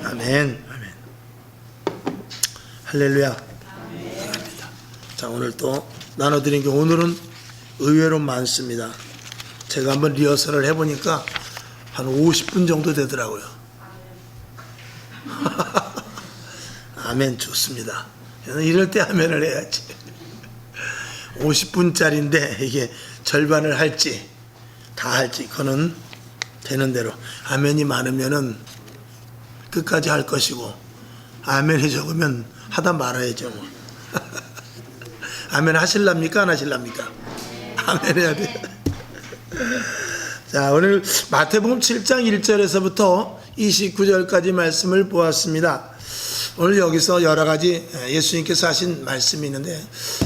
아멘. 아멘. 할렐루야. 감사합니다. 자, 오늘 또 나눠드린 게 오늘은 의외로 많습니다. 제가 한번 리허설을 해보니까 한 50분 정도 되더라고요. 아멘. 좋습니다. 이럴 때 아멘을 해야지. 50분짜리인데 이게 절반을 할지 다 할지 그거는 되는 대로 아멘이 많으면은 끝까지 할 것이고 아멘이 적으면 하다 말아야죠 뭐. 아멘 하실랍니까 안 하실랍니까? 아멘 해야 돼. 자, 오늘 마태복음 7장 1절에서부터 29절까지 말씀을 보았습니다. 오늘 여기서 여러 가지 예수님께서 하신 말씀이 있는데,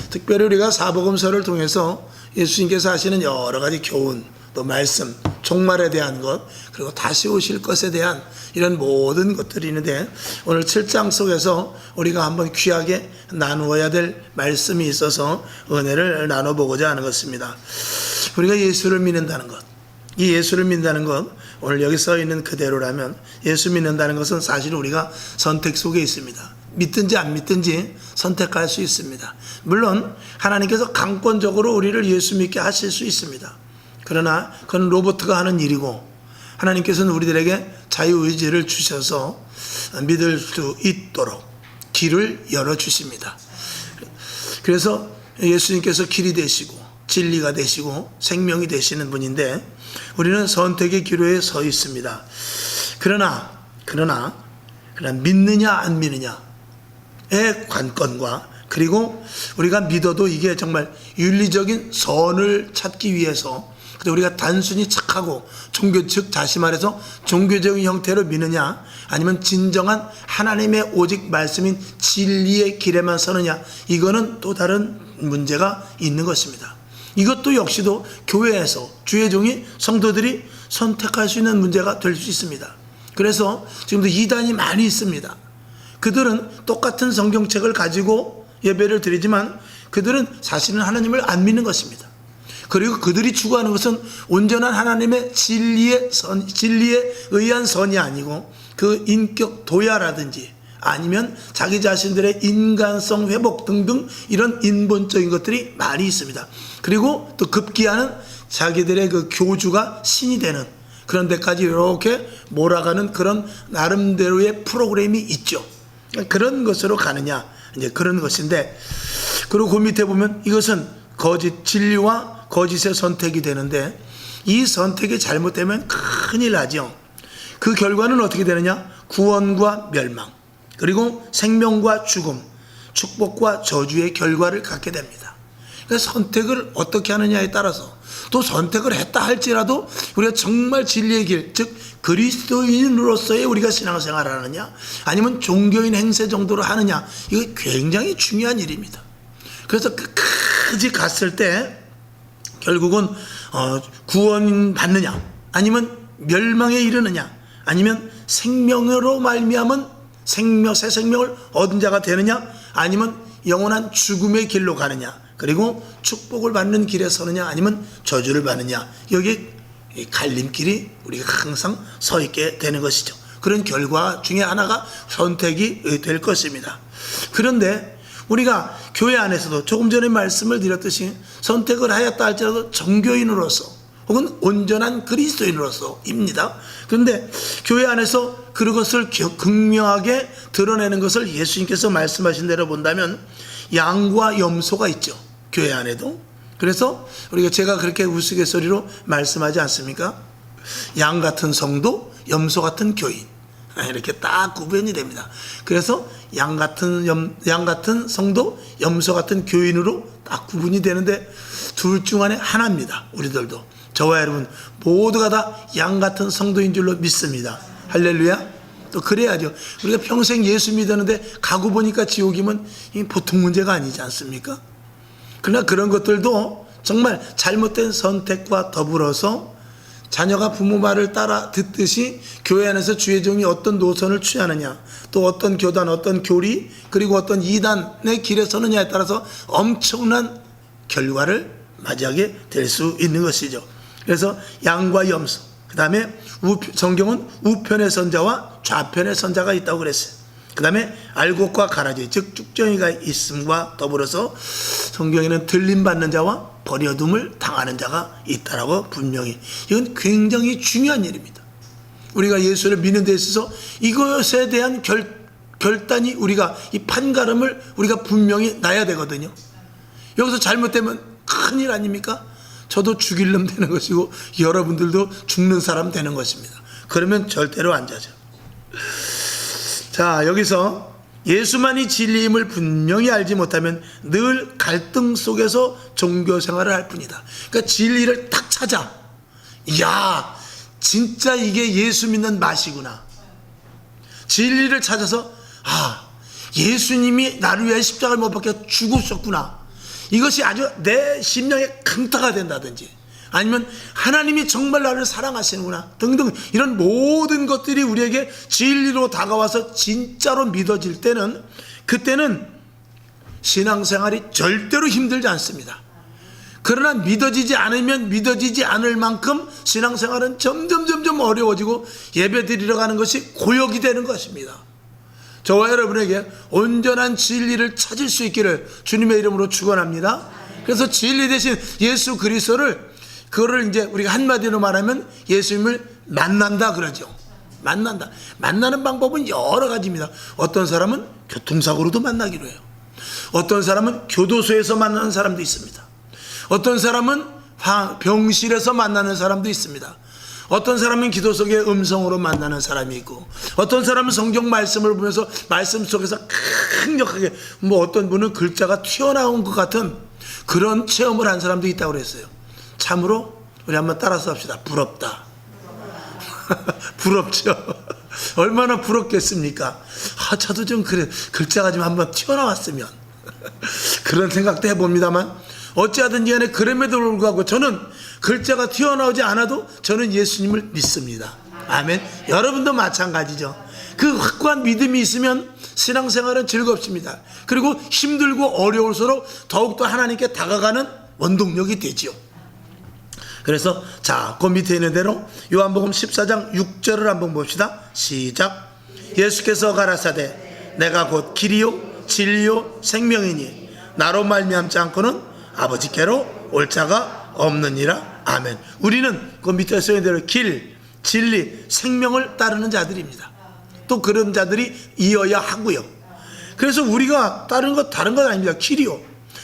특별히 우리가 사복음서를 통해서 예수님께서 하시는 여러 가지 교훈, 또 말씀, 종말에 대한 것, 그리고 다시 오실 것에 대한 이런 모든 것들이 있는데, 오늘 7장 속에서 우리가 한번 귀하게 나누어야 될 말씀이 있어서 은혜를 나눠보고자 하는 것입니다. 우리가 예수를 믿는다는 것, 이 예수를 믿는다는 것, 오늘 여기 써 있는 그대로라면 예수 믿는다는 것은 사실 우리가 선택 속에 있습니다. 믿든지 안 믿든지 선택할 수 있습니다. 물론 하나님께서 강권적으로 우리를 예수 믿게 하실 수 있습니다. 그러나 그건 로봇가 하는 일이고, 하나님께서는 우리들에게 자유의지를 주셔서 믿을 수 있도록 길을 열어주십니다. 그래서 예수님께서 길이 되시고 진리가 되시고 생명이 되시는 분인데, 우리는 선택의 기로에 서 있습니다. 그러나 믿느냐 안 믿느냐의 관건과, 그리고 우리가 믿어도 이게 정말 윤리적인 선을 찾기 위해서 우리가 단순히 착하고 즉 다시 말해서 종교적인 형태로 믿느냐, 아니면 진정한 하나님의 오직 말씀인 진리의 길에만 서느냐, 이거는 또 다른 문제가 있는 것입니다. 이것도 역시도 교회에서 주의 종이 성도들이 선택할 수 있는 문제가 될 수 있습니다. 그래서 지금도 이단이 많이 있습니다. 그들은 똑같은 성경책을 가지고 예배를 드리지만 그들은 사실은 하나님을 안 믿는 것입니다. 그리고 그들이 추구하는 것은 온전한 하나님의 진리에 의한 선이 아니고 그 인격 도야라든지 아니면 자기 자신들의 인간성 회복 등등 이런 인본적인 것들이 많이 있습니다. 그리고 또 급기야는 자기들의 그 교주가 신이 되는 그런 데까지 이렇게 몰아가는 그런 나름대로의 프로그램이 있죠. 그런 것으로 가느냐, 이제 그런 것인데, 그리고 그 밑에 보면 이것은 거짓 진리와 거짓의 선택이 되는데, 이 선택이 잘못되면 큰일 나죠. 그 결과는 어떻게 되느냐? 구원과 멸망, 그리고 생명과 죽음, 축복과 저주의 결과를 갖게 됩니다. 그러니까 선택을 어떻게 하느냐에 따라서, 또 선택을 했다 할지라도 우리가 정말 진리의 길, 즉 그리스도인으로서의 우리가 신앙생활을 하느냐, 아니면 종교인 행세 정도로 하느냐, 이거 굉장히 중요한 일입니다. 그래서 끝까지 갔을 때 결국은 구원 받느냐, 아니면 멸망에 이르느냐, 아니면 생명으로 말미암은 새 생명을 얻은 자가 되느냐, 아니면 영원한 죽음의 길로 가느냐, 그리고 축복을 받는 길에 서느냐, 아니면 저주를 받느냐, 여기 갈림길이 우리가 항상 서 있게 되는 것이죠. 그런 결과 중에 하나가 선택이 될 것입니다. 그런데 우리가 교회 안에서도 조금 전에 말씀을 드렸듯이 선택을 하였다 할지라도 정교인으로서 혹은 온전한 그리스도인으로서입니다. 그런데 교회 안에서 그것을 극명하게 드러내는 것을 예수님께서 말씀하신 대로 본다면 양과 염소가 있죠, 교회 안에도. 그래서 제가 그렇게 우스갯소리로 말씀하지 않습니까? 양 같은 성도, 염소 같은 교인, 이렇게 딱 구분이 됩니다. 그래서 양 같은 성도, 염소 같은 교인으로 딱 구분이 되는데, 둘 중 안에 하나입니다. 우리들도, 저와 여러분 모두가 다 양 같은 성도인 줄로 믿습니다. 할렐루야. 또 그래야죠. 우리가 평생 예수 믿었는데 가고 보니까 지옥이면 보통 문제가 아니지 않습니까? 그러나 그런 것들도 정말 잘못된 선택과 더불어서 자녀가 부모 말을 따라 듣듯이 교회 안에서 주의 종이 어떤 노선을 취하느냐, 또 어떤 교단, 어떤 교리, 그리고 어떤 이단의 길에 서느냐에 따라서 엄청난 결과를 맞이하게 될 수 있는 것이죠. 그래서 양과 염소, 그 다음에 성경은 우편의 선자와 좌편의 선자가 있다고 그랬어요. 그 다음에 알곡과 가라지, 즉 쭉정이가 있음과 더불어서 성경에는 들림받는 자와 버려둠을 당하는 자가 있다라고 분명히, 이건 굉장히 중요한 일입니다. 우리가 예수를 믿는 데 있어서 이것에 대한 결단이, 우리가 이 판가름을 우리가 분명히 놔야 되거든요. 여기서 잘못되면 큰일 아닙니까? 저도 죽일 놈 되는 것이고 여러분들도 죽는 사람 되는 것입니다. 그러면 절대로 안 되죠. 자, 여기서 예수만이 진리임을 분명히 알지 못하면 늘 갈등 속에서 종교 생활을 할 뿐이다. 그러니까 진리를 딱 찾아. 이야, 진짜 이게 예수 믿는 맛이구나. 진리를 찾아서, 아, 예수님이 나를 위해 십자가를 못 박혀 죽으셨구나. 이것이 아주 내 심령에 강타가 된다든지, 아니면 하나님이 정말 나를 사랑하시는구나 등등, 이런 모든 것들이 우리에게 진리로 다가와서 진짜로 믿어질 때는, 그때는 신앙생활이 절대로 힘들지 않습니다. 그러나 믿어지지 않으면 믿어지지 않을 만큼 신앙생활은 점점 어려워지고 예배 드리러 가는 것이 고역이 되는 것입니다. 저와 여러분에게 온전한 진리를 찾을 수 있기를 주님의 이름으로 축원합니다. 그래서 진리 대신 예수 그리스도를, 그거를 이제 우리가 한마디로 말하면 예수님을 만난다 그러죠. 만난다. 만나는 방법은 여러 가지입니다. 어떤 사람은 교통사고로도 만나기로 해요. 어떤 사람은 교도소에서 만나는 사람도 있습니다. 어떤 사람은 병실에서 만나는 사람도 있습니다. 어떤 사람은 기도 속에 음성으로 만나는 사람이 있고, 어떤 사람은 성경 말씀을 보면서 말씀 속에서 강력하게, 어떤 분은 글자가 튀어나온 것 같은 그런 체험을 한 사람도 있다고 그랬어요. 참으로 우리 한번 따라서 합시다. 부럽다. 부럽죠. 얼마나 부럽겠습니까? 저도 좀 그래, 글자가 좀 한번 튀어나왔으면 그런 생각도 해봅니다만, 어찌하든지 간에 그럼에도 불구하고 저는 글자가 튀어나오지 않아도 저는 예수님을 믿습니다. 아멘. 여러분도 마찬가지죠. 그 확고한 믿음이 있으면 신앙생활은 즐겁습니다. 그리고 힘들고 어려울수록 더욱더 하나님께 다가가는 원동력이 되지요. 그래서 자, 그 밑에 있는 대로 요한복음 14장 6절을 한번 봅시다. 시작. 예수께서 가라사대 내가 곧 길이요 진리요 생명이니 나로 말미암지 않고는 아버지께로 올 자가 없느니라. 아멘. 우리는 그 밑에 써있는 대로 길, 진리, 생명을 따르는 자들입니다. 또 그런 자들이 이어야 하고요. 그래서 우리가 다른 건 아닙니다. 길이요,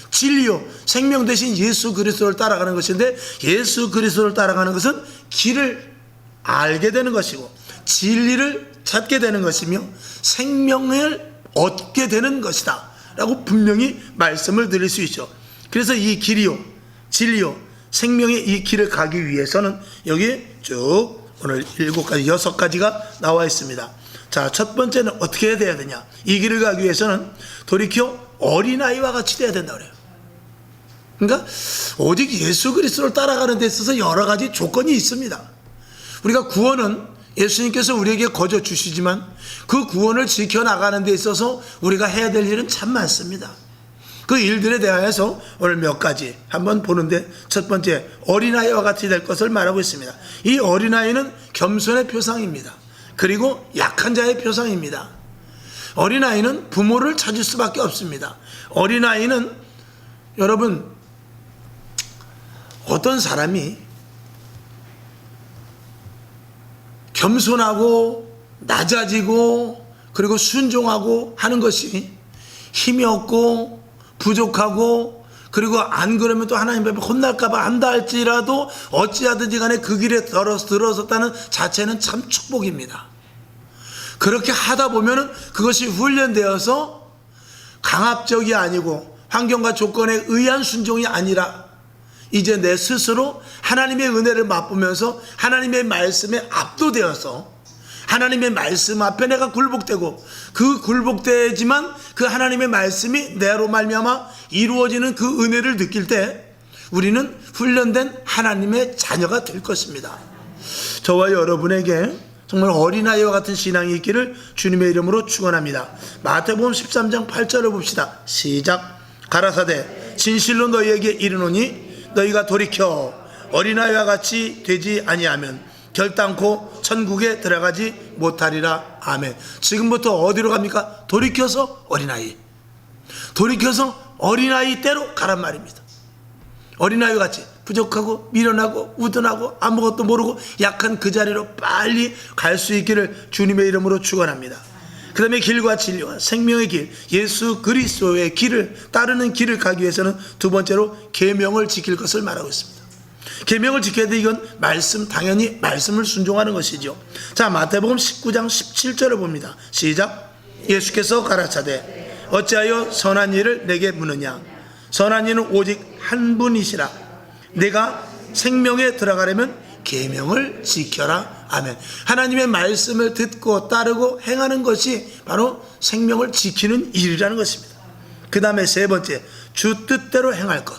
진리요, 생명 대신 예수 그리스도를 따라가는 것인데, 예수 그리스도를 따라가는 것은 길을 알게 되는 것이고 진리를 찾게 되는 것이며 생명을 얻게 되는 것이다 라고 분명히 말씀을 드릴 수 있죠. 그래서 이 길이요 진리요 생명의 이 길을 가기 위해서는 여기 쭉 오늘 7가지 6가지가 나와 있습니다. 자, 첫 번째는 어떻게 해야 되냐. 이 길을 가기 위해서는 돌이켜 어린아이와 같이 돼야 된다 그래요. 그러니까 오직 예수 그리스도를 따라가는 데 있어서 여러 가지 조건이 있습니다. 우리가 구원은 예수님께서 우리에게 거저 주시지만 그 구원을 지켜나가는 데 있어서 우리가 해야 될 일은 참 많습니다. 그 일들에 대하여서 오늘 몇 가지 한번 보는데, 첫 번째, 어린아이와 같이 될 것을 말하고 있습니다. 이 어린아이는 겸손의 표상입니다. 그리고 약한 자의 표상입니다. 어린아이는 부모를 찾을 수밖에 없습니다. 어린아이는, 여러분, 어떤 사람이 겸손하고 낮아지고 그리고 순종하고 하는 것이 힘이 없고 부족하고, 그리고 안 그러면 또 하나님 앞에 혼날까봐 한다 할지라도 어찌하든지 간에 그 길에 들어섰다는 자체는 참 축복입니다. 그렇게 하다 보면은 그것이 훈련되어서 강압적이 아니고 환경과 조건에 의한 순종이 아니라 이제 내 스스로 하나님의 은혜를 맛보면서 하나님의 말씀에 압도되어서 하나님의 말씀 앞에 내가 굴복되고, 그 굴복되지만 그 하나님의 말씀이 내로 말미암아 이루어지는 그 은혜를 느낄 때 우리는 훈련된 하나님의 자녀가 될 것입니다. 저와 여러분에게 정말 어린아이와 같은 신앙이 있기를 주님의 이름으로 축원합니다. 마태복음 13장 8절을 봅시다. 시작. 가라사대 진실로 너희에게 이르노니 너희가 돌이켜 어린아이와 같이 되지 아니하면 결단코 천국에 들어가지 못하리라. 아멘. 지금부터 어디로 갑니까? 돌이켜서 어린아이, 돌이켜서 어린아이 때로 가란 말입니다. 어린아이와 같이 부족하고 미련하고 우둔하고 아무것도 모르고 약한 그 자리로 빨리 갈 수 있기를 주님의 이름으로 축원합니다. 그 다음에 길과 진리와 생명의 길, 예수 그리스도의 길을 따르는 길을 가기 위해서는 두 번째로 계명을 지킬 것을 말하고 있습니다. 계명을 지켜야 돼. 이건 말씀, 당연히 말씀을 순종하는 것이죠. 자, 마태복음 19장 17절을 봅니다. 시작. 예수께서 가라사대 어찌하여 선한 일을 내게 묻느냐. 선한 이는 오직 한 분이시라. 내가 생명에 들어가려면 계명을 지켜라. 아멘. 하나님의 말씀을 듣고 따르고 행하는 것이 바로 생명을 지키는 일이라는 것입니다. 그 다음에 세 번째, 주 뜻대로 행할 것.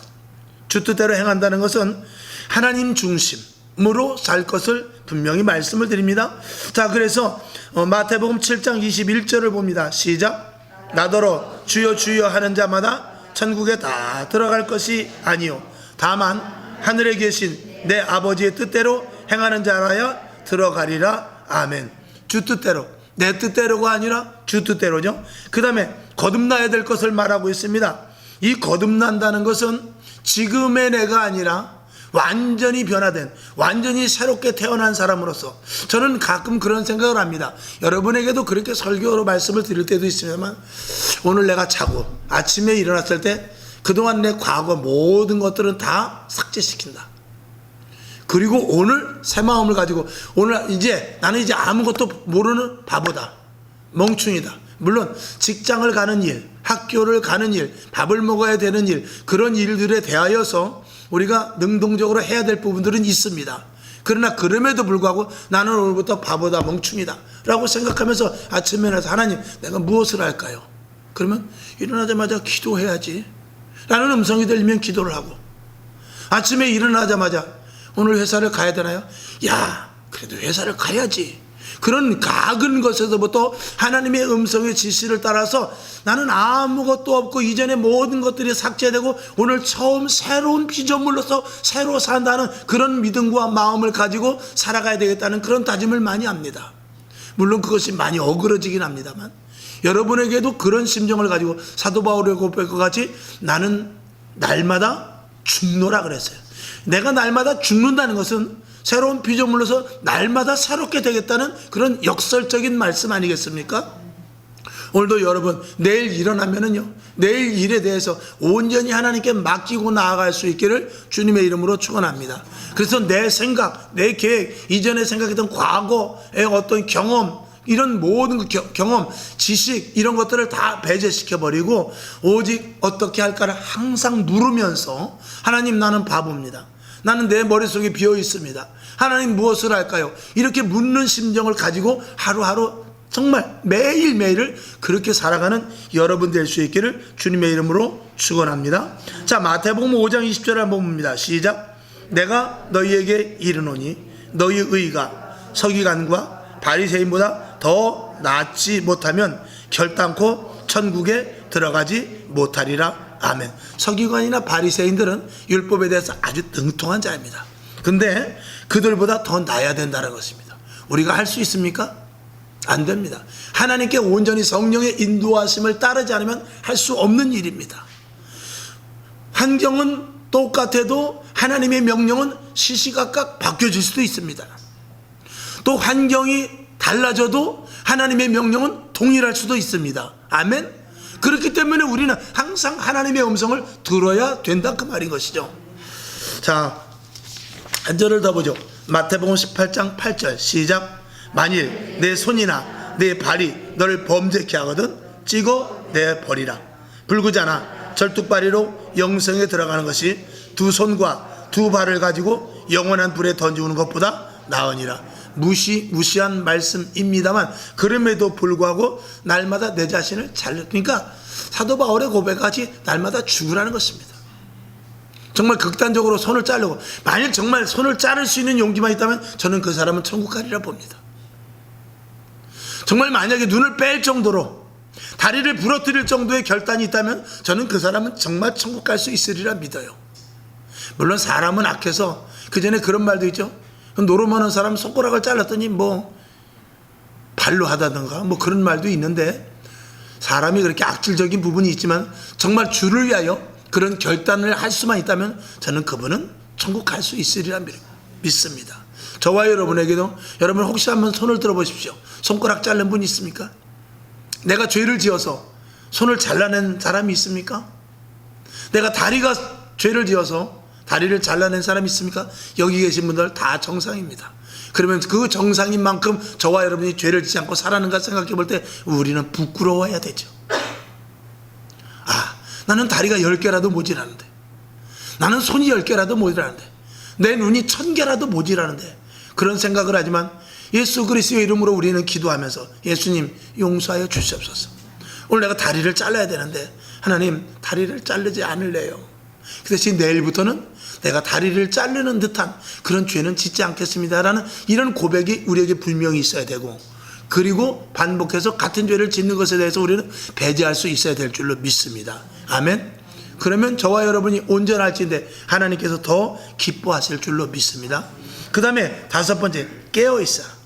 주 뜻대로 행한다는 것은 하나님 중심으로 살 것을 분명히 말씀을 드립니다. 자, 그래서 마태복음 7장 21절을 봅니다. 시작. 나더러 주여 주여 하는 자마다 천국에 다 들어갈 것이 아니요 다만 하늘에 계신 내 아버지의 뜻대로 행하는 자라야 들어가리라. 아멘. 주 뜻대로, 내 뜻대로가 아니라 주 뜻대로죠. 그 다음에 거듭나야 될 것을 말하고 있습니다. 이 거듭난다는 것은 지금의 내가 아니라 완전히 변화된, 완전히 새롭게 태어난 사람으로서, 저는 가끔 그런 생각을 합니다. 여러분에게도 그렇게 설교로 말씀을 드릴 때도 있습니다만, 오늘 내가 자고 아침에 일어났을 때 그동안 내 과거 모든 것들은 다 삭제시킨다. 그리고 오늘 새 마음을 가지고, 오늘 이제 나는 이제 아무것도 모르는 바보다, 멍충이다. 물론 직장을 가는 일, 학교를 가는 일, 밥을 먹어야 되는 일, 그런 일들에 대하여서 우리가 능동적으로 해야 될 부분들은 있습니다. 그러나 그럼에도 불구하고 나는 오늘부터 바보다, 멍충이다 라고 생각하면서 아침에 일어나서 하나님, 내가 무엇을 할까요? 그러면 일어나자마자 기도해야지 라는 음성이 들리면 기도를 하고, 아침에 일어나자마자 오늘 회사를 가야 되나요? 야, 그래도 회사를 가야지. 그런 작은 것에서부터 하나님의 음성의 지시를 따라서 나는 아무것도 없고 이전에 모든 것들이 삭제되고 오늘 처음 새로운 피조물로서 새로 산다는 그런 믿음과 마음을 가지고 살아가야 되겠다는 그런 다짐을 많이 합니다. 물론 그것이 많이 어그러지긴 합니다만, 여러분에게도 그런 심정을 가지고 사도 바울의 고백과 같이 나는 날마다 죽노라 그랬어요. 내가 날마다 죽는다는 것은 새로운 피조물로서 날마다 새롭게 되겠다는 그런 역설적인 말씀 아니겠습니까? 오늘도 여러분, 내일 일어나면은요, 내일 일에 대해서 온전히 하나님께 맡기고 나아갈 수 있기를 주님의 이름으로 축원합니다. 그래서 내 생각, 내 계획, 이전에 생각했던 과거의 어떤 경험, 이런 모든 경험, 지식, 이런 것들을 다 배제시켜버리고 오직 어떻게 할까를 항상 물으면서, 하나님, 나는 바보입니다. 나는 내 머릿속에 비어 있습니다. 하나님, 무엇을 할까요? 이렇게 묻는 심정을 가지고 하루하루 정말 매일매일을 그렇게 살아가는 여러분 될 수 있기를 주님의 이름으로 축원합니다. 자, 마태복음 5장 20절을 한번 봅니다. 시작. 내가 너희에게 이르노니 너희 의가 서기관과 바리새인보다 더 낫지 못하면 결단코 천국에 들어가지 못하리라. 아멘. 서기관이나 바리새인들은 율법에 대해서 아주 능통한 자입니다. 근데 그들보다 더 나아야 된다는 것입니다. 우리가 할 수 있습니까? 안 됩니다. 하나님께 온전히 성령의 인도하심을 따르지 않으면 할 수 없는 일입니다. 환경은 똑같아도 하나님의 명령은 시시각각 바뀌어질 수도 있습니다. 또 환경이 달라져도 하나님의 명령은 동일할 수도 있습니다. 아멘. 그렇기 때문에 우리는 항상 하나님의 음성을 들어야 된다, 그 말인 것이죠. 자, 한 절을 더 보죠. 마태복음 18장 8절 시작. 만일 내 손이나 내 발이 너를 범죄케 하거든 찍어 내버리라. 불구자나 절뚝발이로 영생에 들어가는 것이 두 손과 두 발을 가지고 영원한 불에 던지우는 것보다 나으니라. 무시한 말씀입니다만, 그럼에도 불구하고 날마다 내 자신을 그러니까 사도 바울의 고백까지 날마다 죽으라는 것입니다. 정말 극단적으로 손을 자르고, 만일 정말 손을 자를 수 있는 용기만 있다면 저는 그 사람은 천국 가리라 봅니다. 정말 만약에 눈을 뺄 정도로, 다리를 부러뜨릴 정도의 결단이 있다면 저는 그 사람은 정말 천국 갈 수 있으리라 믿어요. 물론 사람은 악해서, 그 전에 그런 말도 있죠. 노름하는 사람 손가락을 잘랐더니 뭐 발로 하다든가 뭐 그런 말도 있는데, 사람이 그렇게 악질적인 부분이 있지만 정말 주를 위하여 그런 결단을 할 수만 있다면 저는 그분은 천국 갈 수 있으리라 믿습니다. 저와 여러분에게도, 여러분 혹시 한번 손을 들어보십시오. 손가락 자른 분 있습니까? 내가 죄를 지어서 손을 잘라낸 사람이 있습니까? 내가 다리가 죄를 지어서 다리를 잘라낸 사람이 있습니까? 여기 계신 분들 다 정상입니다. 그러면 그 정상인 만큼 저와 여러분이 죄를 짓지 않고 살아는가 생각해 볼 때 우리는 부끄러워야 되죠. 아, 나는 다리가 10개라도 모자라는데, 나는 손이 10개라도 모자라는데, 내 눈이 1000개라도 모자라는데, 그런 생각을 하지만 예수 그리스도의 이름으로 우리는 기도하면서 예수님 용서하여 주시옵소서. 오늘 내가 다리를 잘라야 되는데 하나님 다리를 자르지 않을래요. 그 대신 내일부터는 내가 다리를 자르는 듯한 그런 죄는 짓지 않겠습니다라는 이런 고백이 우리에게 분명히 있어야 되고, 그리고 반복해서 같은 죄를 짓는 것에 대해서 우리는 배제할 수 있어야 될 줄로 믿습니다. 아멘. 그러면 저와 여러분이 온전할진데 하나님께서 더 기뻐하실 줄로 믿습니다. 그 다음에 5번째, 깨어있어라.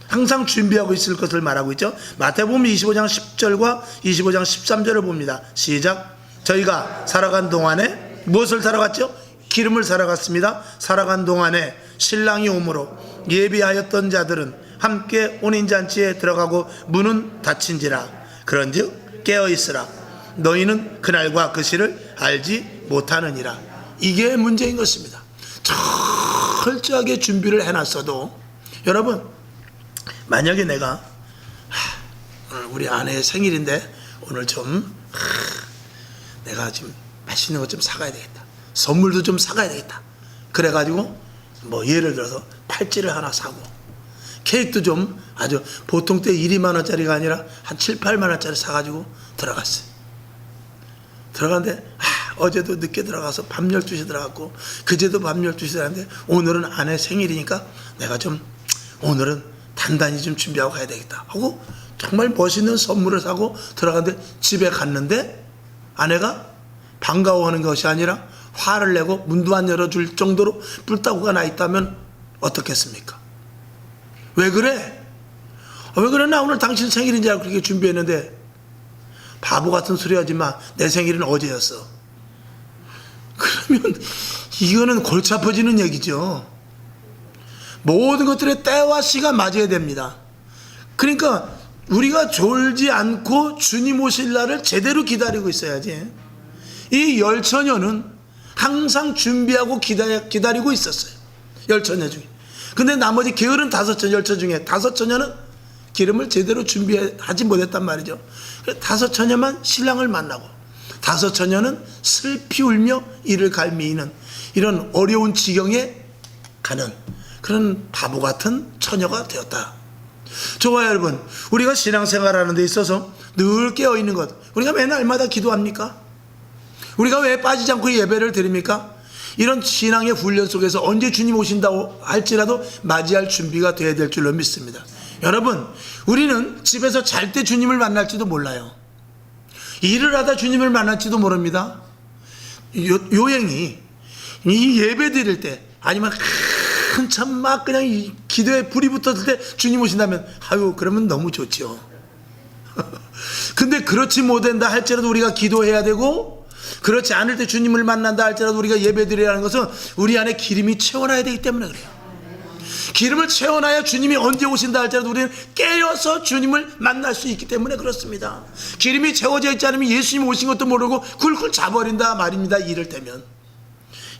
항상 준비하고 있을 것을 말하고 있죠. 마태복음 25장 10절과 25장 13절을 봅니다. 시작. 저희가 살아간 동안에 무엇을 살아갔죠? 기름을 살아갔습니다. 살아간 동안에 신랑이 오므로 예비하였던 자들은 함께 혼인잔치에 들어가고 문은 닫힌지라. 그런즉 깨어있으라. 너희는 그날과 그 시를 알지 못하느니라. 이게 문제인 것입니다. 철저하게 준비를 해놨어도, 여러분 만약에 내가 오늘 우리 아내의 생일인데 오늘 좀 내가 지금 맛있는 것 좀 사가야 되겠다, 선물도 좀 사가야 되겠다, 그래가지고 뭐 예를 들어서 팔찌를 하나 사고 케이크도 좀 아주 보통 때 1, 2만 원짜리가 아니라 한 7, 8만 원짜리 사가지고 들어갔어요. 들어갔는데 어제도 늦게 들어가서 밤 12시 들어갔고 그제도 밤 12시 들어갔는데 오늘은 아내 생일이니까 내가 좀 오늘은 단단히 좀 준비하고 가야 되겠다 하고 정말 멋있는 선물을 사고 들어갔는데, 집에 갔는데 아내가 반가워하는 것이 아니라 화를 내고 문도 안 열어줄 정도로 뿔따구가 나 있다면 어떻겠습니까? 왜 그래? 왜 그래? 나 오늘 당신 생일인 줄 알고 그렇게 준비했는데. 바보 같은 소리 하지 마. 내 생일은 어제였어. 그러면 이거는 골치 아파지는 얘기죠. 모든 것들의 때와 시가 맞아야 됩니다. 그러니까 우리가 졸지 않고 주님 오실 날을 제대로 기다리고 있어야지. 이 열처녀는 항상 준비하고 기다리고 있었어요. 열처녀 중에. 근데 나머지 게으른 5처녀, 열처 중에 5처녀는 기름을 제대로 준비하지 못했단 말이죠. 5처녀만 신랑을 만나고 5처녀는 슬피 울며 이를 갈미이는 이런 어려운 지경에 가는 그런 바보 같은 처녀가 되었다. 저와 여러분, 우리가 신앙생활하는 데 있어서 늘 깨어있는 것, 우리가 왜 날마다 기도합니까? 우리가 왜 빠지지 않고 예배를 드립니까? 이런 신앙의 훈련 속에서 언제 주님 오신다고 할지라도 맞이할 준비가 되어야 될 줄로 믿습니다. 여러분, 우리는 집에서 잘 때 주님을 만날지도 몰라요. 일을 하다 주님을 만날지도 모릅니다. 요행이 이 예배 드릴 때 아니면 한참 막 그냥 이 기도에 불이 붙었을 때 주님 오신다면 아유 그러면 너무 좋죠. 근데 그렇지 못한다 할지라도 우리가 기도해야 되고, 그렇지 않을 때 주님을 만난다 할지라도 우리가 예배 드려야 하는 것은 우리 안에 기름이 채워나야 되기 때문에 그래요. 기름을 채워놔야 주님이 언제 오신다 할지라도 우리는 깨어서 주님을 만날 수 있기 때문에 그렇습니다. 기름이 채워져 있지 않으면 예수님 오신 것도 모르고 굴굴 자버린다 말입니다. 이를테면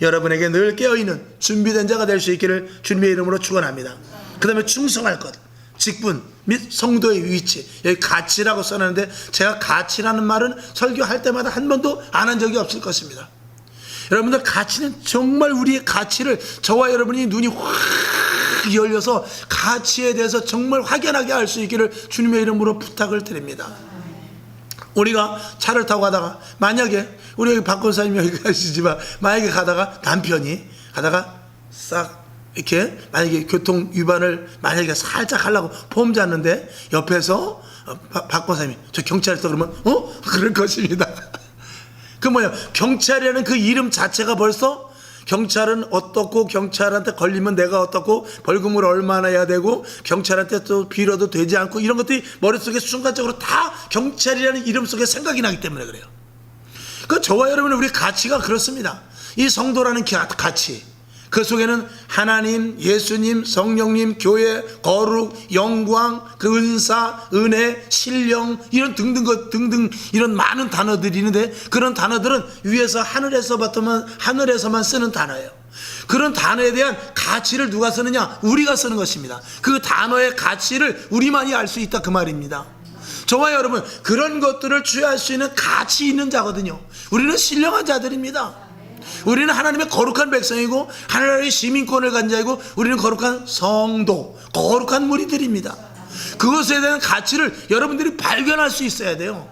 여러분에게 늘 깨어있는 준비된 자가 될 수 있기를 주님의 이름으로 축원합니다. 그 다음에 충성할 것, 직분 및 성도의 위치, 여기 가치라고 써놨는데 제가 가치라는 말은 설교할 때마다 한 번도 안 한 적이 없을 것입니다. 여러분들, 가치는 정말 우리의 가치를 저와 여러분이 눈이 확 열려서 가치에 대해서 정말 확연하게 알 수 있기를 주님의 이름으로 부탁을 드립니다. 우리가 차를 타고 가다가 만약에 우리 여기 박 권사님이 여기 가시지만 만약에 가다가 남편이 가다가 싹 이렇게 만약에 교통 위반을 만약에 살짝 하려고 폼 잡는데 옆에서 박 권사님이 저 경찰서 그러면 그럴 것입니다. 그 뭐야, 경찰이라는 그 이름 자체가 벌써 경찰은 어떻고, 경찰한테 걸리면 내가 어떻고, 벌금을 얼마나 해야 되고, 경찰한테 또 빌어도 되지 않고, 이런 것들이 머릿속에 순간적으로 다 경찰이라는 이름 속에 생각이 나기 때문에 그래요. 그 저와 여러분의 우리 가치가 그렇습니다. 이 성도라는 가치, 그 속에는 하나님, 예수님, 성령님, 교회, 거룩, 영광, 그 은사, 은혜, 신령, 이런 등등 이런 많은 단어들이 있는데, 그런 단어들은 위에서 하늘에서만 쓰는 단어예요. 그런 단어에 대한 가치를 누가 쓰느냐? 우리가 쓰는 것입니다. 그 단어의 가치를 우리만이 알 수 있다, 그 말입니다. 저와 여러분, 그런 것들을 취할 수 있는 가치 있는 자거든요. 우리는 신령한 자들입니다. 우리는 하나님의 거룩한 백성이고, 하나님의 시민권을 가진 자이고, 우리는 거룩한 성도, 거룩한 무리들입니다. 그것에 대한 가치를 여러분들이 발견할 수 있어야 돼요.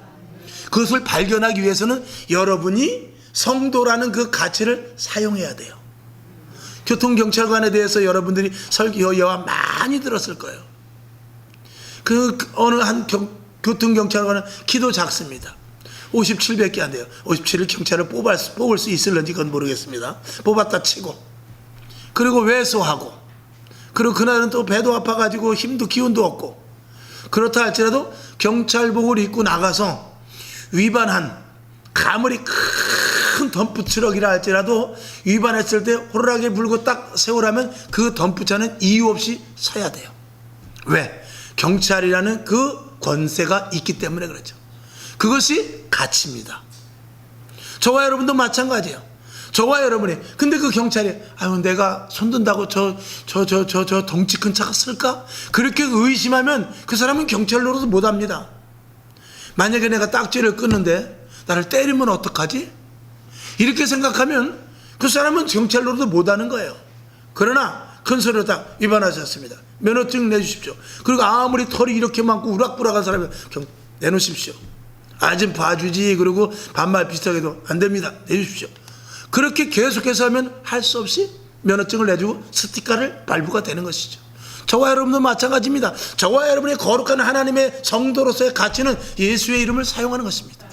그것을 발견하기 위해서는 여러분이 성도라는 그 가치를 사용해야 돼요. 교통경찰관에 대해서 여러분들이 설교와 많이 들었을 거예요. 어느 한 교통경찰관은 키도 작습니다. 57밖에 안 돼요. 57을 경찰을 뽑을 수 있을런지 그건 모르겠습니다. 뽑았다 치고, 그리고 왜소하고, 그리고 그날은 또 배도 아파가지고 기운도 없고, 그렇다 할지라도 경찰복을 입고 나가서 위반한, 아무리 큰 덤프트럭이라 할지라도 위반했을 때 호루라기 불고 딱 세우라면 그 덤프차는 이유 없이 서야 돼요. 왜? 경찰이라는 그 권세가 있기 때문에 그렇죠. 그것이 가치입니다. 저와 여러분도 마찬가지예요. 저와 여러분이, 근데 그 경찰이, 내가 손든다고 저 덩치 큰 차가 쓸까? 그렇게 의심하면 그 사람은 경찰로도 못합니다. 만약에 내가 딱지를 끊는데 나를 때리면 어떡하지? 이렇게 생각하면 그 사람은 경찰로도 못하는 거예요. 그러나 큰 소리로 딱 위반하셨습니다. 면허증 내주십시오. 그리고 아무리 털이 이렇게 많고 우락부락한 사람이 내놓으십시오. 좀 봐주지. 그리고 반말 비슷하게도 안 됩니다. 내주십시오. 그렇게 계속해서 하면 할 수 없이 면허증을 내주고 스티커를 발부가 되는 것이죠. 저와 여러분도 마찬가지입니다. 저와 여러분의 거룩한 하나님의 성도로서의 가치는 예수의 이름을 사용하는 것입니다.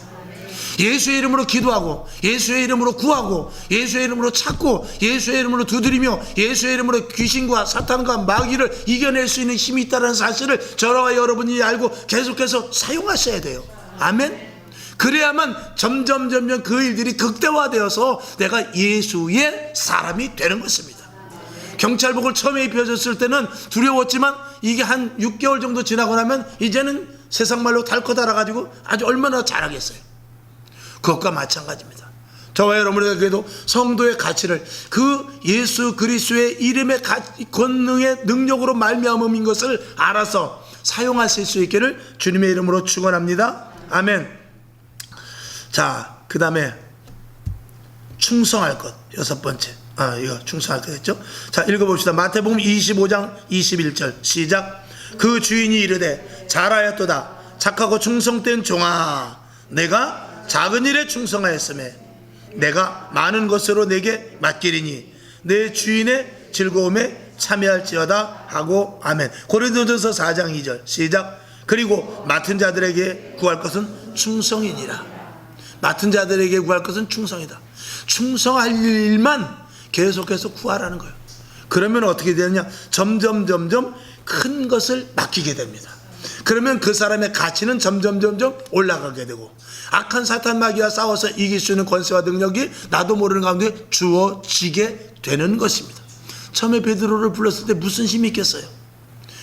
예수의 이름으로 기도하고, 예수의 이름으로 구하고, 예수의 이름으로 찾고, 예수의 이름으로 두드리며, 예수의 이름으로 귀신과 사탄과 마귀를 이겨낼 수 있는 힘이 있다는 사실을 저와 여러분이 알고 계속해서 사용하셔야 돼요. 아멘. 그래야만 점점 그 일들이 극대화되어서 내가 예수의 사람이 되는 것입니다. 경찰복을 처음에 입혀줬을 때는 두려웠지만, 이게 한 6개월 정도 지나고 나면 이제는 세상 말로 닳고 달아가지고 아주 얼마나 잘하겠어요. 그것과 마찬가지입니다. 저와 여러분에게도 성도의 가치를 그 예수 그리스도의 이름의 권능의 능력으로 말미암음인 것을 알아서 사용하실 수 있기를 주님의 이름으로 축원합니다. 아멘. 자, 그 다음에 충성할 것, 6번째. 이거 충성할 것 했죠. 자, 읽어봅시다. 마태복음 25장 21절 시작. 그 주인이 이르되 잘하였도다 착하고 충성된 종아, 내가 작은 일에 충성하였음에 내가 많은 것으로 내게 맡기리니 내 주인의 즐거움에 참여할지어다 하고. 아멘. 고린도전서 4장 2절 시작. 그리고 맡은 자들에게 구할 것은 충성이니라. 맡은 자들에게 구할 것은 충성이다. 충성할 일만 계속해서 구하라는 거예요. 그러면 어떻게 되느냐? 점점 큰 것을 맡기게 됩니다. 그러면 그 사람의 가치는 점점 올라가게 되고, 악한 사탄 마귀와 싸워서 이길 수 있는 권세와 능력이 나도 모르는 가운데 주어지게 되는 것입니다. 처음에 베드로를 불렀을 때 무슨 힘이 있겠어요?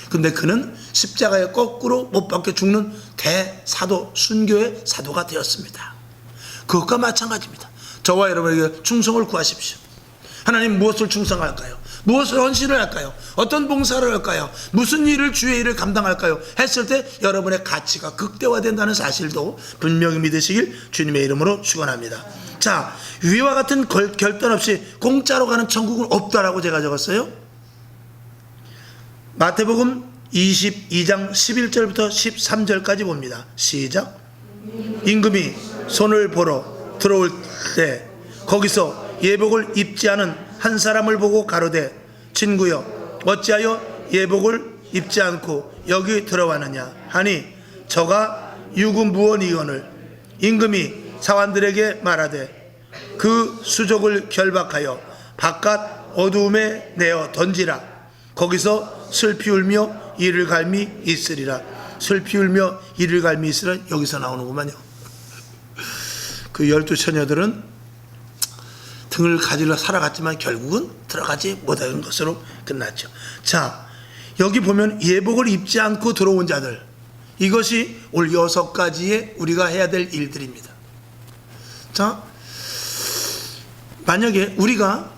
근데 그는 십자가에 거꾸로 못 박혀 죽는 대사도, 순교의 사도가 되었습니다. 그것과 마찬가지입니다. 저와 여러분에게 충성을 구하십시오. 하나님, 무엇을 충성할까요? 무엇을 헌신을 할까요? 어떤 봉사를 할까요? 무슨 일을, 주의 일을 감당할까요? 했을 때 여러분의 가치가 극대화된다는 사실도 분명히 믿으시길 주님의 이름으로 축원합니다. 자, 위와 같은 결단 없이 공짜로 가는 천국은 없다라고 제가 적었어요. 마태복음 22장 11절부터 13절까지 봅니다. 시작. 임금이 손을 보러 들어올 때 거기서 예복을 입지 않은 한 사람을 보고 가로되, 친구여, 어찌하여 예복을 입지 않고 여기 들어왔느냐 하니, 저가 유구무원이거늘 임금이 사환들에게 말하되 그 수족을 결박하여 바깥 어두움에 내어 던지라. 거기서 슬피 울며 이를 갈미 있으리라. 슬피 울며 이를 갈미 있으리라. 여기서 나오는구만요. 그 12처녀들은 등을 가지러 살아갔지만 결국은 들어가지 못한 것으로 끝났죠. 자, 여기 보면 예복을 입지 않고 들어온 자들, 이것이 오늘 6가지의 우리가 해야 될 일들입니다. 자, 만약에 우리가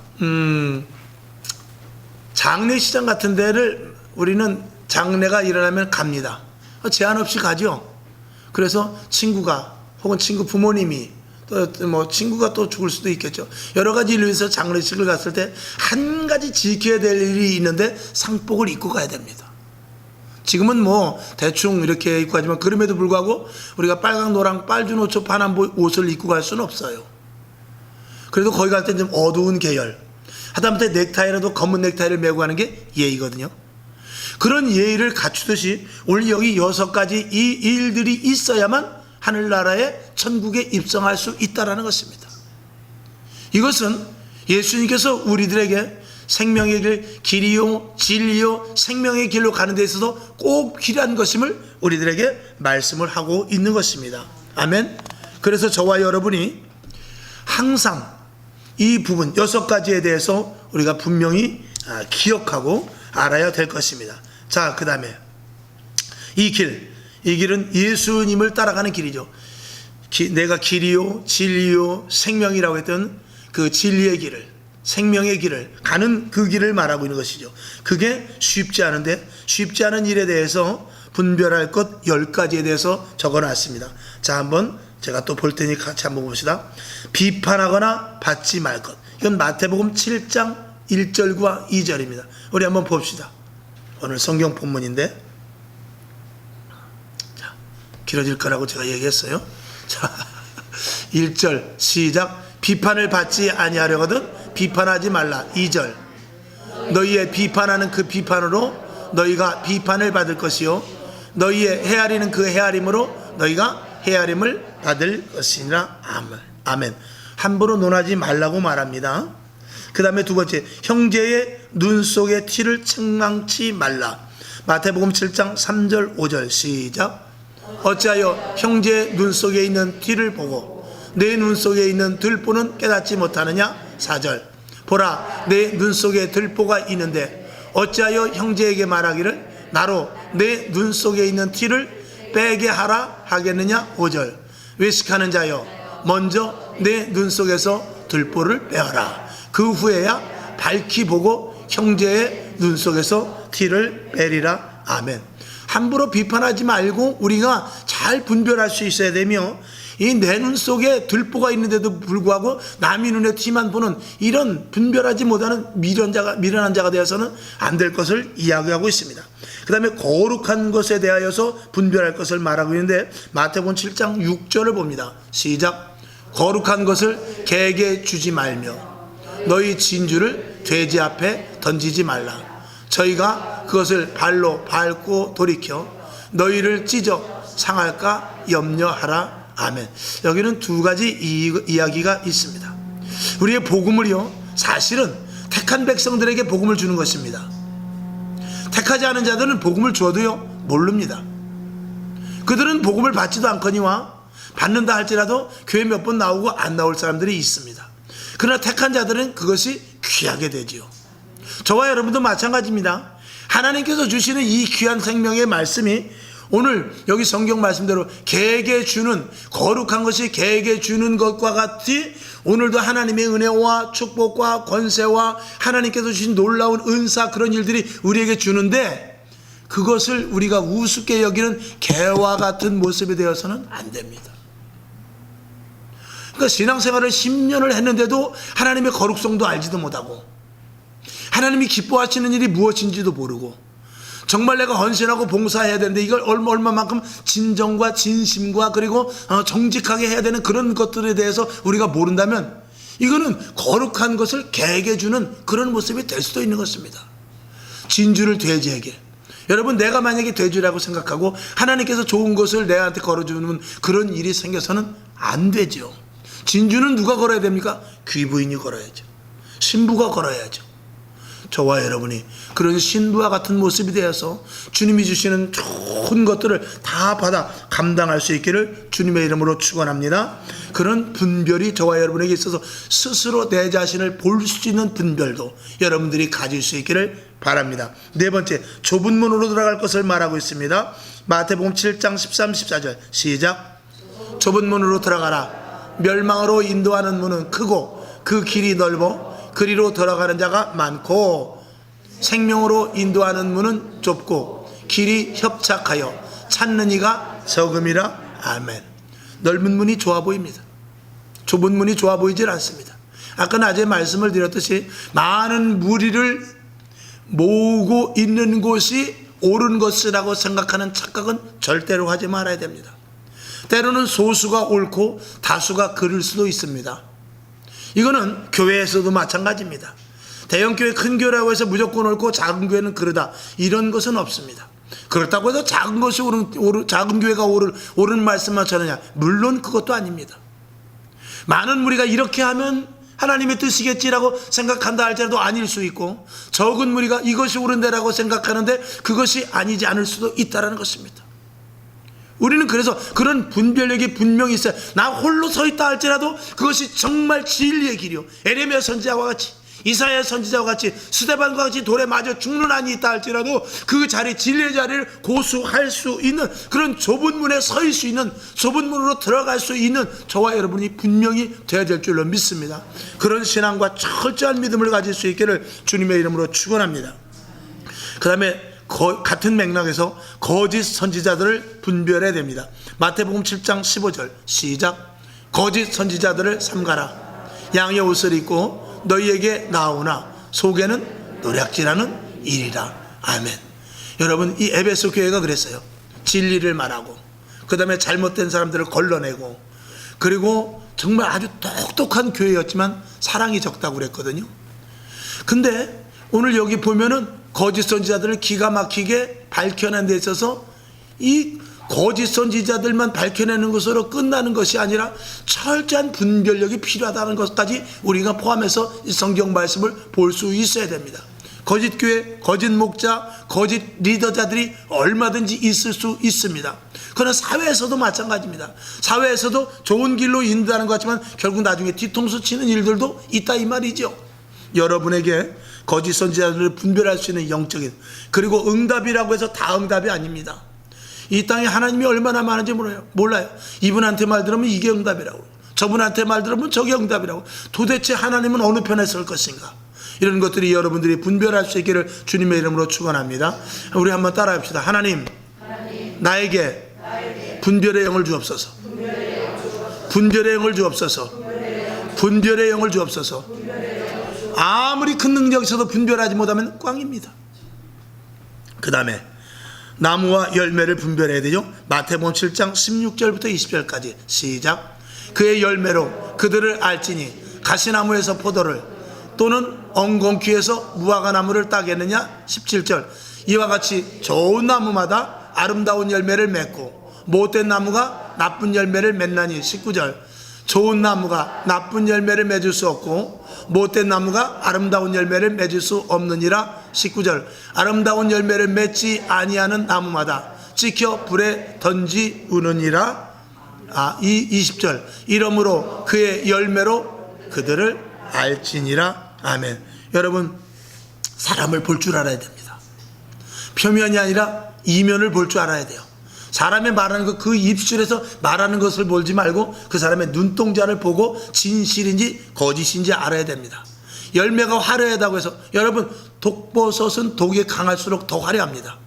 장례시장 같은 데를 우리는 장례가 일어나면 갑니다. 제한 없이 가죠. 그래서 친구가 혹은 친구 부모님이 또 뭐 친구가 또 죽을 수도 있겠죠. 여러 가지 일을 위해서 장례식을 갔을 때 한 가지 지켜야 될 일이 있는데 상복을 입고 가야 됩니다. 지금은 뭐 대충 이렇게 입고 가지만 그럼에도 불구하고 우리가 빨강 노랑 빨주노초 파란 옷을 입고 갈 수는 없어요. 그래도 거기 갈 때 좀 어두운 계열, 하다못해 넥타이라도 검은 넥타이를 메고 가는 게 예의거든요. 그런 예의를 갖추듯이 오늘 여기 6가지 이 일들이 있어야만 하늘나라의 천국에 입성할 수 있다는 것입니다. 이것은 예수님께서 우리들에게 생명의 길, 길이요 진리요 생명의 길로 가는 데 있어서 꼭 필요한 것임을 우리들에게 말씀을 하고 있는 것입니다. 아멘. 그래서 저와 여러분이 항상 이 부분 6가지에 대해서 우리가 분명히 기억하고 알아야 될 것입니다. 자, 그 다음에 이 길은 예수님을 따라가는 길이죠. 내가 길이요 진리요 생명이라고 했던 그 진리의 길을, 생명의 길을 가는 그 길을 말하고 있는 것이죠. 그게 쉽지 않은데, 쉽지 않은 일에 대해서 분별할 것 10가지에 대해서 적어놨습니다. 자, 한번 제가 또 볼 테니 같이 한번 봅시다. 비판하거나 받지 말 것. 이건 마태복음 7장 1절과 2절입니다. 우리 한번 봅시다. 오늘 성경 본문인데, 자, 길어질 거라고 제가 얘기했어요. 자, 1절 시작. 비판을 받지 아니하려거든 비판하지 말라. 2절. 너희의 비판하는 그 비판으로 너희가 비판을 받을 것이요 너희의 헤아리는 그 헤아림으로 너희가 헤아림을 받을 것이니라. 아멘. 함부로 논하지 말라고 말합니다. 그 다음에 2번째, 형제의 눈 속의 티를 책망치 말라. 마태복음 7장 3절 5절 시작. 어찌하여 형제의 눈 속에 있는 티를 보고 내 눈 속에 있는 들보는 깨닫지 못하느냐. 4절. 보라, 내 눈 속에 들보가 있는데 어찌하여 형제에게 말하기를 나로 내 눈 속에 있는 티를 빼게 하라 하겠느냐. 5절. 외식하는 자여, 먼저 내 눈 속에서 들보를 빼어라. 그 후에야 밝히 보고 형제의 눈 속에서 티를 빼리라. 아멘. 함부로 비판하지 말고 우리가 잘 분별할 수 있어야 되며, 이 내 눈 속에 들보가 있는데도 불구하고 남의 눈에 티만 보는 이런 분별하지 못하는 미련한 자가 되어서는 안 될 것을 이야기하고 있습니다. 그 다음에 거룩한 것에 대하여서 분별할 것을 말하고 있는데, 마태복음 7장 6절을 봅니다. 시작. 거룩한 것을 개에게 주지 말며 너희 진주를 돼지 앞에 던지지 말라. 저희가 그것을 발로 밟고 돌이켜 너희를 찢어 상할까 염려하라. 아멘. 여기는 2가지 이야기가 있습니다. 우리의 복음을요, 사실은 택한 백성들에게 복음을 주는 것입니다. 택하지 않은 자들은 복음을 주어도요 모릅니다. 그들은 복음을 받지도 않거니와 받는다 할지라도 교회 몇 번 나오고 안 나올 사람들이 있습니다. 그러나 택한 자들은 그것이 귀하게 되지요. 저와 여러분도 마찬가지입니다. 하나님께서 주시는 이 귀한 생명의 말씀이 오늘 여기 성경 말씀대로 개에게 주는, 거룩한 것이 개에게 주는 것과 같이 오늘도 하나님의 은혜와 축복과 권세와 하나님께서 주신 놀라운 은사, 그런 일들이 우리에게 주는데, 그것을 우리가 우습게 여기는 개와 같은 모습이 되어서는 안 됩니다. 그러니까 신앙생활을 10년을 했는데도 하나님의 거룩성도 알지도 못하고 하나님이 기뻐하시는 일이 무엇인지도 모르고, 정말 내가 헌신하고 봉사해야 되는데 이걸 얼마만큼 진정과 진심과 그리고 정직하게 해야 되는 그런 것들에 대해서 우리가 모른다면, 이거는 거룩한 것을 개에게 주는 그런 모습이 될 수도 있는 것입니다. 진주를 돼지에게, 여러분, 내가 만약에 돼지라고 생각하고 하나님께서 좋은 것을 내한테 걸어주는 그런 일이 생겨서는 안 되죠. 진주는 누가 걸어야 됩니까? 귀부인이 걸어야죠. 신부가 걸어야죠. 저와 여러분이 그런 신부와 같은 모습이 되어서 주님이 주시는 좋은 것들을 다 받아 감당할 수 있기를 주님의 이름으로 축원합니다. 그런 분별이 저와 여러분에게 있어서 스스로 내 자신을 볼 수 있는 분별도 여러분들이 가질 수 있기를 바랍니다. 네 번째, 좁은 문으로 들어갈 것을 말하고 있습니다. 마태복음 7장 13, 14절 시작. 좁은 문으로 들어가라. 멸망으로 인도하는 문은 크고 그 길이 넓어 그리로 들어가는 자가 많고 생명으로 인도하는 문은 좁고 길이 협착하여 찾는 이가 적음이라. 아멘. 넓은 문이 좋아 보입니다. 좁은 문이 좋아 보이질 않습니다. 아까 낮에 말씀을 드렸듯이 많은 무리를 모으고 있는 곳이 옳은 것이라고 생각하는 착각은 절대로 하지 말아야 됩니다. 때로는 소수가 옳고 다수가 그를 수도 있습니다. 이거는 교회에서도 마찬가지입니다. 대형 교회, 큰 교회라고 해서 무조건 옳고 작은 교회는 그러다, 이런 것은 없습니다. 그렇다고 해서 작은 것이 작은 교회가 옳은 말씀만 전하냐? 물론 그것도 아닙니다. 많은 무리가 이렇게 하면 하나님의 뜻이겠지라고 생각한다 할지라도 아닐 수 있고, 적은 무리가 이것이 옳은데라고 생각하는데 그것이 아니지 않을 수도 있다는 것입니다. 우리는 그래서 그런 분별력이 분명히 있어요. 나 홀로 서 있다 할지라도 그것이 정말 진리의 길이요, 에레미야 선지자와 같이, 이사야 선지자와 같이, 스데반과 같이 돌에 맞아 죽는 한이 있다 할지라도 그 자리, 진리의 자리를 고수할 수 있는, 그런 좁은 문에 서 수 있는, 좁은 문으로 들어갈 수 있는 저와 여러분이 분명히 되어야 될 줄로 믿습니다. 그런 신앙과 철저한 믿음을 가질 수 있기를 주님의 이름으로 축원합니다. 그 다음에 같은 맥락에서 거짓 선지자들을 분별해야 됩니다. 마태복음 7장 15절 시작. 거짓 선지자들을 삼가라. 양의 옷을 입고 너희에게 나오나 속에는 노략질하는 일이라. 아멘. 여러분, 이 에베소 교회가 그랬어요. 진리를 말하고, 그 다음에 잘못된 사람들을 걸러내고, 그리고 정말 아주 똑똑한 교회였지만 사랑이 적다고 그랬거든요. 근데 오늘 여기 보면은 거짓 선지자들을 기가 막히게 밝혀낸 데 있어서 이 거짓 선지자들만 밝혀내는 것으로 끝나는 것이 아니라 철저한 분별력이 필요하다는 것까지 우리가 포함해서 이 성경 말씀을 볼 수 있어야 됩니다. 거짓 교회, 거짓 목자, 거짓 리더자들이 얼마든지 있을 수 있습니다. 그러나 사회에서도 마찬가지입니다. 사회에서도 좋은 길로 인도하는 것 같지만 결국 나중에 뒤통수 치는 일들도 있다, 이 말이죠. 여러분에게 거짓 선지자들을 분별할 수 있는 영적인, 그리고 응답이라고 해서 다 응답이 아닙니다. 이 땅에 하나님이 얼마나 많은지 몰라요. 이분한테 말 들으면 이게 응답이라고, 저분한테 말 들으면 저게 응답이라고. 도대체 하나님은 어느 편에 설 것인가? 이런 것들이 여러분들이 분별할 수 있기를 주님의 이름으로 축원합니다. 우리 한번 따라합시다. 하나님, 나에게 분별의 영을 주옵소서. 분별의 영을 주옵소서. 분별의 영을 주옵소서. 아무리 큰 능력이 있어도 분별하지 못하면 꽝입니다. 그 다음에 나무와 열매를 분별해야 되죠. 마태복음 7장 16절부터 20절까지 시작. 그의 열매로 그들을 알지니 가시나무에서 포도를 또는 엉겅퀴에서 무화과나무를 따겠느냐. 17절. 이와 같이 좋은 나무마다 아름다운 열매를 맺고 못된 나무가 나쁜 열매를 맺나니. 19절. 좋은 나무가 나쁜 열매를 맺을 수 없고 못된 나무가 아름다운 열매를 맺을 수 없느니라. 19절. 아름다운 열매를 맺지 아니하는 나무마다 찍혀 불에 던지우느니라. 20절. 이러므로 그의 열매로 그들을 알지니라. 아멘. 여러분, 사람을 볼 줄 알아야 됩니다. 표면이 아니라 이면을 볼 줄 알아야 돼요. 사람이 말하는 것, 그 입술에서 말하는 것을 보지 말고 그 사람의 눈동자를 보고 진실인지 거짓인지 알아야 됩니다. 열매가 화려하다고 해서, 여러분, 독버섯은 독이 강할수록 더 화려합니다.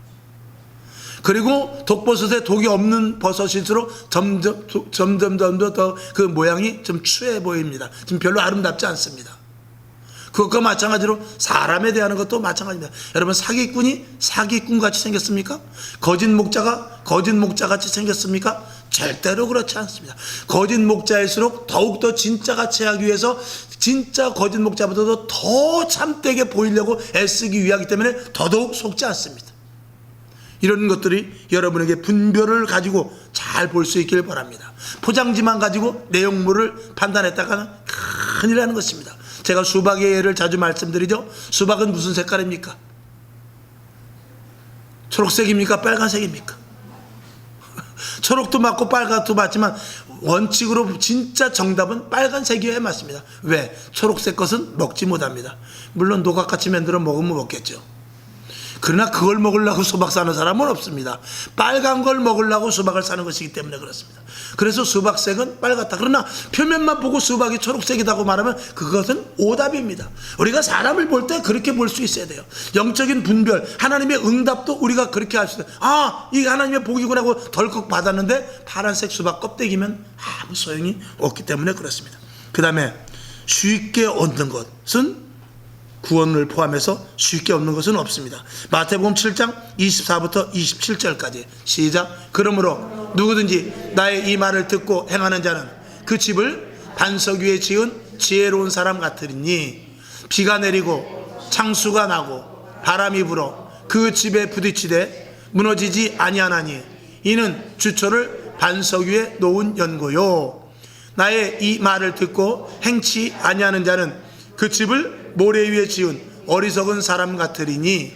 그리고 독버섯에 독이 없는 버섯일수록 점점 더 그 모양이 좀 추해 보입니다. 좀 별로 아름답지 않습니다. 그것과 마찬가지로 사람에 대한 것도 마찬가지입니다. 여러분, 사기꾼이 사기꾼같이 생겼습니까? 거짓 목자가 거짓 목자같이 생겼습니까? 절대로 그렇지 않습니다. 거짓 목자일수록 더욱더 진짜같이 하기 위해서 진짜 거짓 목자보다도 더 참되게 보이려고 애쓰기 위하기 때문에 더더욱 속지 않습니다. 이런 것들이 여러분에게 분별을 가지고 잘 볼 수 있길 바랍니다. 포장지만 가지고 내용물을 판단했다가는 큰일 나는 것입니다. 제가 수박의 예를 자주 말씀드리죠. 수박은 무슨 색깔입니까? 초록색입니까? 빨간색입니까? 초록도 맞고 빨갛도 맞지만 원칙으로 진짜 정답은 빨간색이어야 맞습니다. 왜? 초록색 것은 먹지 못합니다. 물론 노각같이 만들어 먹으면 먹겠죠. 그러나 그걸 먹으려고 수박 사는 사람은 없습니다. 빨간 걸 먹으려고 수박을 사는 것이기 때문에 그렇습니다. 그래서 수박색은 빨갛다. 그러나 표면만 보고 수박이 초록색이라고 말하면 그것은 오답입니다. 우리가 사람을 볼 때 그렇게 볼 수 있어야 돼요. 영적인 분별, 하나님의 응답도 우리가 그렇게 할 수 있어요. 아, 이게 하나님의 복이구나 하고 덜컥 받았는데 파란색 수박 껍데기면 아무 소용이 없기 때문에 그렇습니다. 그 다음에 쉽게 얻는 것은 구원을 포함해서 쉽게 얻는 것은 없습니다. 마태복음 7장 24부터 27절까지 시작. 그러므로 누구든지 나의 이 말을 듣고 행하는 자는 그 집을 반석 위에 지은 지혜로운 사람 같으리니 비가 내리고 창수가 나고 바람이 불어 그 집에 부딪히되 무너지지 아니하나니 이는 주초를 반석 위에 놓은 연고요. 나의 이 말을 듣고 행치 아니하는 자는 그 집을 모래 위에 지은 어리석은 사람 같으리니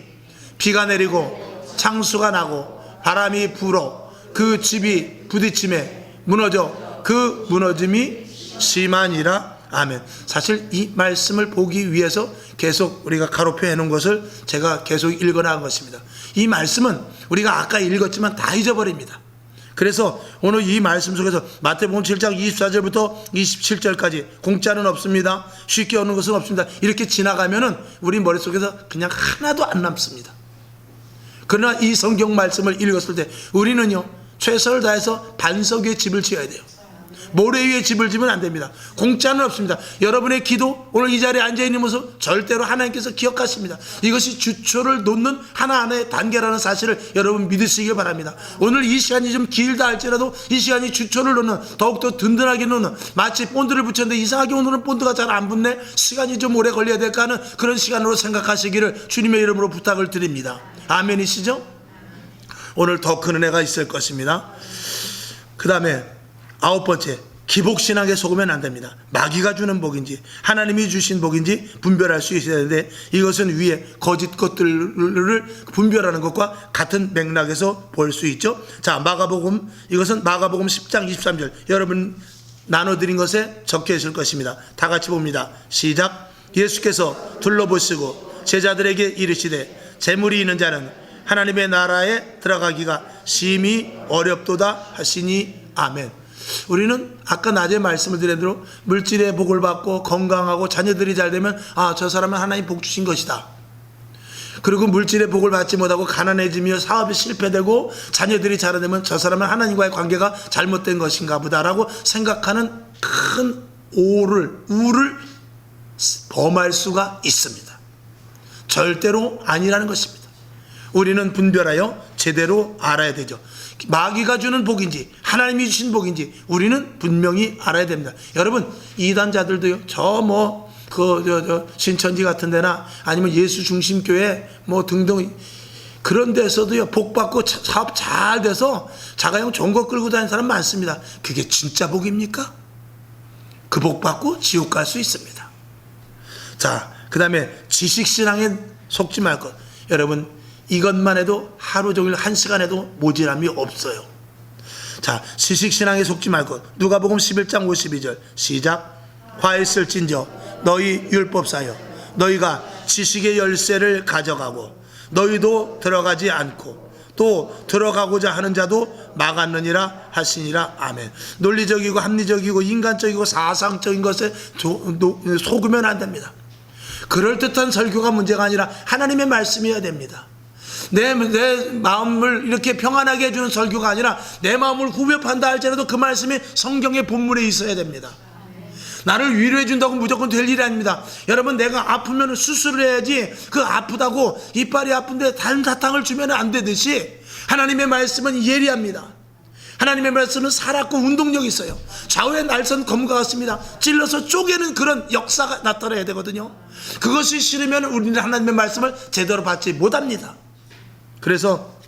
비가 내리고 창수가 나고 바람이 불어 그 집이 부딪힘에 무너져 그 무너짐이 심하니라. 아멘. 사실 이 말씀을 보기 위해서 계속 우리가 가로표 해놓은 것을 제가 계속 읽어나간 것입니다. 이 말씀은 우리가 아까 읽었지만 다 잊어버립니다. 그래서 오늘 이 말씀 속에서 마태복음 7장 24절부터 27절까지 공짜는 없습니다. 쉽게 얻는 것은 없습니다. 이렇게 지나가면은 우리 머릿속에서 그냥 하나도 안 남습니다. 그러나 이 성경 말씀을 읽었을 때 우리는요, 최선을 다해서 반석 위에 집을 지어야 돼요. 모래 위에 집을 지면 안 됩니다. 공짜는 없습니다. 여러분의 기도, 오늘 이 자리에 앉아있는 모습 절대로 하나님께서 기억하십니다. 이것이 주초를 놓는 하나하나의 단계라는 사실을 여러분 믿으시길 바랍니다. 오늘 이 시간이 좀 길다 할지라도 이 시간이 주초를 놓는, 더욱더 든든하게 놓는, 마치 본드를 붙였는데 이상하게 오늘은 본드가 잘 안 붙네, 시간이 좀 오래 걸려야 될까 하는 그런 시간으로 생각하시기를 주님의 이름으로 부탁을 드립니다. 아멘이시죠? 오늘 더 큰 은혜가 있을 것입니다. 그 다음에 9번째, 기복신앙에 속으면 안 됩니다. 마귀가 주는 복인지 하나님이 주신 복인지 분별할 수 있어야 되는데, 이것은 위에 거짓 것들을 분별하는 것과 같은 맥락에서 볼 수 있죠. 자, 마가복음, 이것은 마가복음 10장 23절 여러분 나눠드린 것에 적혀 있을 것입니다. 다 같이 봅니다. 시작. 예수께서 둘러보시고 제자들에게 이르시되 재물이 있는 자는 하나님의 나라에 들어가기가 심히 어렵도다 하시니 아멘. 우리는 아까 낮에 말씀을 드린 대로 물질의 복을 받고 건강하고 자녀들이 잘 되면 아, 저 사람은 하나님 복 주신 것이다. 그리고 물질의 복을 받지 못하고 가난해지며 사업이 실패되고 자녀들이 자라되면 저 사람은 하나님과의 관계가 잘못된 것인가 보다라고 생각하는 큰 우를 범할 수가 있습니다. 절대로 아니라는 것입니다. 우리는 분별하여 제대로 알아야 되죠. 마귀가 주는 복인지 하나님이 주신 복인지 우리는 분명히 알아야 됩니다. 여러분, 이단자들도요, 신천지 같은 데나 아니면 예수 중심 교회 등등 그런 데서도요, 복 받고 사업 잘 돼서 자가용 좋은 거 끌고 다니는 사람 많습니다. 그게 진짜 복입니까? 그 복 받고 지옥 갈 수 있습니다. 자, 그 다음에 지식신앙에 속지 말 것. 여러분, 이것만 해도 하루 종일 1시간 해도 모자람이 없어요. 자, 지식신앙에 속지 말고 누가복음 11장 52절 시작. 화 있을진저 너희 율법사여 너희가 지식의 열쇠를 가져가고 너희도 들어가지 않고 또 들어가고자 하는 자도 막았느니라 하시니라. 아멘. 논리적이고 합리적이고 인간적이고 사상적인 것에 속으면 안 됩니다. 그럴듯한 설교가 문제가 아니라 하나님의 말씀이어야 됩니다. 내 마음을 이렇게 평안하게 해주는 설교가 아니라 내 마음을 후벼판다 할지라도 그 말씀이 성경의 본문에 있어야 됩니다. 나를 위로해 준다고 무조건 될 일이 아닙니다. 여러분, 내가 아프면 수술을 해야지 그 아프다고 이빨이 아픈데 다른 사탕을 주면 안 되듯이 하나님의 말씀은 예리합니다. 하나님의 말씀은 살았고 운동력이 있어요. 좌우의 날선 검과 같습니다. 찔러서 쪼개는 그런 역사가 나타나야 되거든요. 그것이 싫으면 우리는 하나님의 말씀을 제대로 받지 못합니다. 그래서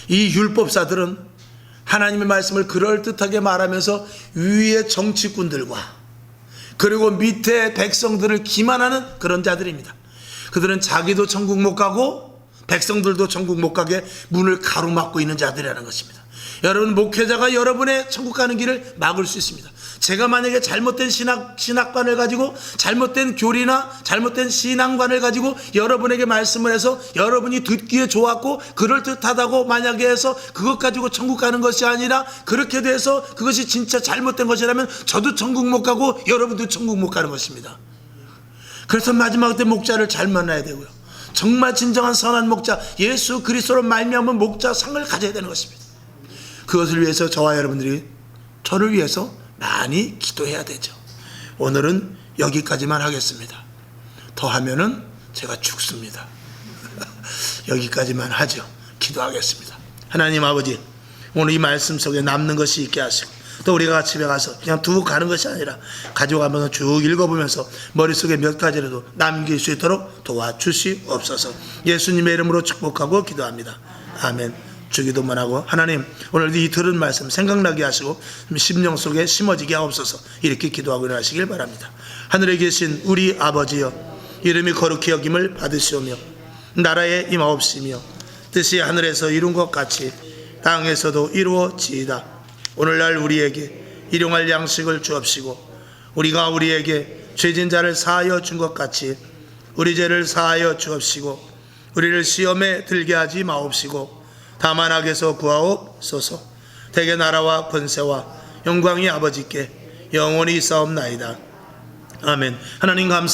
이 율법사들은 하나님의 말씀을 그럴듯하게 말하면서 위의 정치꾼들과 그리고 밑에 백성들을 기만하는 그런 자들입니다. 그들은 자기도 천국 못 가고 백성들도 천국 못 가게 문을 가로막고 있는 자들이라는 것입니다. 여러분, 목회자가 여러분의 천국 가는 길을 막을 수 있습니다. 제가 만약에 잘못된 신학관을 가지고 잘못된 교리나 잘못된 신앙관을 가지고 여러분에게 말씀을 해서 여러분이 듣기에 좋았고 그럴듯하다고 만약에 해서 그것 가지고 천국 가는 것이 아니라 그렇게 돼서 그것이 진짜 잘못된 것이라면 저도 천국 못 가고 여러분도 천국 못 가는 것입니다. 그래서 마지막 때 목자를 잘 만나야 되고요, 정말 진정한 선한 목자, 예수 그리스도로 말미암은 목자상을 가져야 되는 것입니다. 그것을 위해서 저와 여러분들이 저를 위해서 많이 기도해야 되죠. 오늘은 여기까지만 하겠습니다. 더 하면은 제가 죽습니다. 여기까지만 하죠. 기도하겠습니다. 하나님 아버지, 오늘 이 말씀 속에 남는 것이 있게 하시고 또 우리가 집에 가서 그냥 두고 가는 것이 아니라 가져가면서 쭉 읽어보면서 머릿속에 몇 가지라도 남길 수 있도록 도와주시옵소서. 예수님의 이름으로 축복하고 기도합니다. 아멘. 주기도만 하고, 하나님 오늘 이 들은 말씀 생각나게 하시고 심령 속에 심어지게 하옵소서. 이렇게 기도하고 일어나시길 바랍니다. 하늘에 계신 우리 아버지여, 이름이 거룩히 여김을 받으시오며 나라에 임하옵시며 뜻이 하늘에서 이룬 것 같이 땅에서도 이루어지이다. 오늘날 우리에게 일용할 양식을 주옵시고 우리가 우리에게 죄진 자를 사하여 준 것 같이 우리 죄를 사하여 주옵시고 우리를 시험에 들게 하지 마옵시고 다만 악에서 구하옵소서. 대개 나라와 권세와 영광이 아버지께 영원히 있사옵나이다. 아멘. 하나님 감사